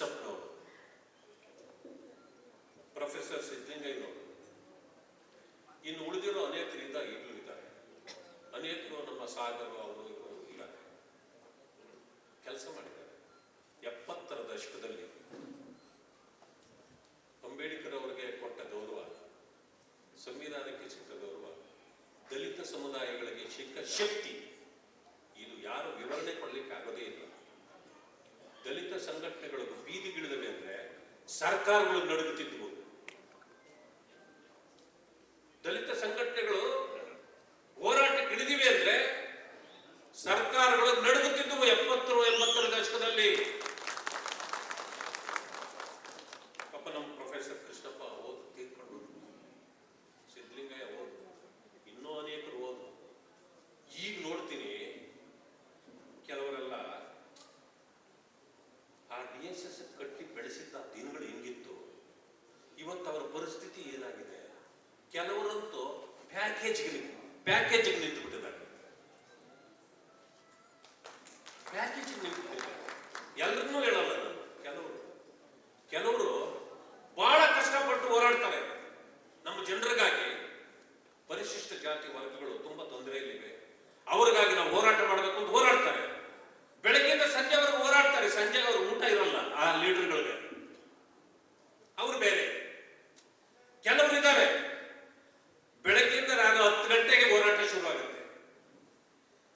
ಕೃಷ್ಣಪ್ಪನವರು, professor ಸಿದ್ದಲಿಂಗಯ್ಯನವರು, ಇನ್ನು ಉಳಿದಿರೋ ಅನೇಕರಿಂದ ಈಗಲೂ ಇದ್ದಾರೆ. ಅನೇಕರು ನಮ್ಮ ಸಾಗರು ಅವರು ಇವರು ಇದ್ದಾರೆ, ಕೆಲಸ ಮಾಡಿದ್ದಾರೆ. 70ರ ದಶಕದಲ್ಲಿ ಅಂಬೇಡ್ಕರ್ ಅವರಿಗೆ ಕೊಟ್ಟ ಗೌರವ, ಸಂವಿಧಾನಕ್ಕೆ ಸಿಕ್ಕ ಗೌರವ, ದಲಿತ ಸಮುದಾಯಗಳಿಗೆ ಸಿಕ್ಕ ಶಕ್ತಿ, ಇದು ಯಾರು ವಿವರಣೆ ಕೊಡ್ಲಿಕ್ಕೆ ಆಗೋದೇ ಇಲ್ಲ. ದಲಿತ ಸಂಘಟನೆಗಳು ಬೀದಿಗಿಳಿದವೆ ಅಂದ್ರೆ ಸರ್ಕಾರಗಳು ನಡುಗುತ್ತಿದ್ದವು. ದಲಿತ ಸಂಘಟನೆಗಳು ಹೋರಾಟಕ್ಕಿಳಿದಿವೆ ಅಂದ್ರೆ ಸರ್ಕಾರಗಳು ನಡುಗುತ್ತಿದ್ದವು 70-80ರ ದಶಕದಲ್ಲಿ. ಪಾಪ ನಮ್ಮ ಪ್ರೊಫೆಸರ್ ಕೃಷ್ಣಪ್ಪ ಓದು ತೀರ್ಕೊಂಡು, ಸಿದ್ದಲಿಂಗಯ್ಯ ಓದು, ಇನ್ನೂ ಅನೇಕರು ಓದು. ಈಗ ನೋಡ್ತೀನಿ ಕೆಲವರೆಲ್ಲ ಆ DSS ಕಟ್ಟಿ ಬೆಳೆಸಿದ್ದ ದಿನಗಳು ಹೆಂಗಿತ್ತು, ಇವತ್ತು ಅವರ ಪರಿಸ್ಥಿತಿ ಏನಾಗಿದೆ. ಕೆಲವರಂತೂ ಪ್ಯಾಕೇಜ್ಗೆ ನಿಂತು ಬಿಟ್ಟಿದ್ದಾರೆ. ಪ್ಯಾಕೇಜ್ಗೆ ನಿಂತು ಬಿಟ್ಟಿದ್ದಾರೆ. ಎಲ್ಲರನ್ನೂ ಹೇಳಲ್ಲ ನಾನು. ಕೆಲವರು ಬಹಳ ಕಷ್ಟಪಟ್ಟು ಹೋರಾಡ್ತಾರೆ ನಮ್ಮ ಜನರಿಗಾಗಿ. ಪರಿಶಿಷ್ಟ ಜಾತಿ ವರ್ಗಗಳು ತುಂಬಾ ತೊಂದರೆಯಲ್ಲಿವೆ, ಅವ್ರಿಗಾಗಿ ನಾವು ಹೋರಾಟ ಮಾಡಬೇಕು ಅಂತ ಹೋರಾಡ್ತಾರೆ. ಬೆಳಗ್ಗೆಯಿಂದ ಸಂಜೆವರೆಗೂ ಹೋರಾಡ್ತಾರೆ. ಸಂಜೆ ಅವರು ಊಟ ಇರಲ್ಲ ಆ ಲೀಡರ್ಗಳಿಗೆ, ಅವ್ರು ಬೇರೆ. ಕೆಲವರು ಇದ್ದಾರೆ ಬೆಳಗ್ಗೆಯಿಂದ 10 ಗಂಟೆಗೆ ಹೋರಾಟ ಶುರುವಾಗುತ್ತೆ,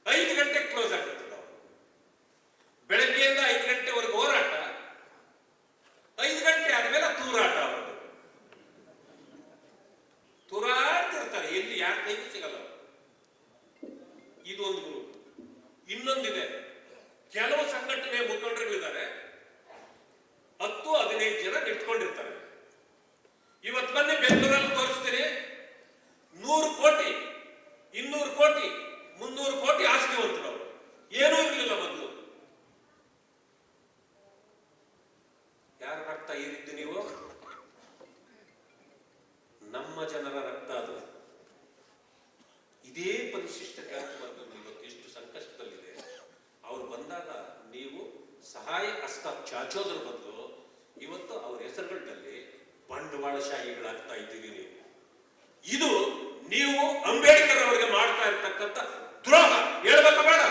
5 ಗಂಟೆಗೆ ಕ್ಲೋಸ್ ಆಗುತ್ತೆ. ಬೆಳಗ್ಗೆಯಿಂದ 5 ಗಂಟೆವರೆಗೂ ಹೋರಾಟ, 5 ಗಂಟೆ ಆದ್ಮೇಲೆ ತೂರಾಟ. ಅವರು ತೂರಾಡ್ತಿರ್ತಾರೆ, ಎಲ್ಲಿ ಯಾರ ಕೈಗೂ ಸಿಗಲ್ಲ. ಇದು ಒಂದು ಗ್ರೂಪ್. ಇನ್ನೊಂದಿದೆ, ಕೆಲವು ಸಂಘಟನೆ ಮುಖಂಡರುಗಳಿದ್ದಾರೆ, 10-15 ಜನ ನಿಂತ್ಕೊಂಡಿರ್ತಾರೆ. ಇವತ್ತು ಬನ್ನಿ ಬೆಂಗಳೂರಲ್ಲಿ ತೋರಿಸ್ತೀನಿ, 100 ಕೋಟಿ 200 ಕೋಟಿ 300 ಕೋಟಿ ಆಸ್ತಿವಂತರು. ಏನೂ ಇರಲಿಲ್ಲ ಮೊದಲು. ಯಾರ ರಕ್ತ ಏರಿದ್ದು ನೀವು? ನಮ್ಮ ಜನರ ರಕ್ತ ಅದು. ಇದೇ ಪರಿಶಿಷ್ಟ ಜಾತಿ ವರ್ಗಗಳು ಇವತ್ತು ಎಷ್ಟು ಸಂಕಷ್ಟದಲ್ಲಿದೆ. ಅವ್ರು ಬಂದಾಗ ನೀವು ಸಹಾಯ ಹಸ್ತ ಚಾಚೋದ್ರ ಬದಲು ಇವತ್ತು ಅವ್ರ ಹೆಸರುಗಳಲ್ಲಿ ಬಂಡವಾಳಶಾಹಿಗಳಾಗ್ತಾ ಇದ್ದೀರಿ ನೀವು. ಇದು ನೀವು ಅಂಬೇಡ್ಕರ್ ಅವರಿಗೆ ಮಾಡ್ತಾ ಇರ್ತಕ್ಕಂಥ ದ್ರೋಹ. ಹೇಳ್ಬೇಕಾ ಬೇಡ?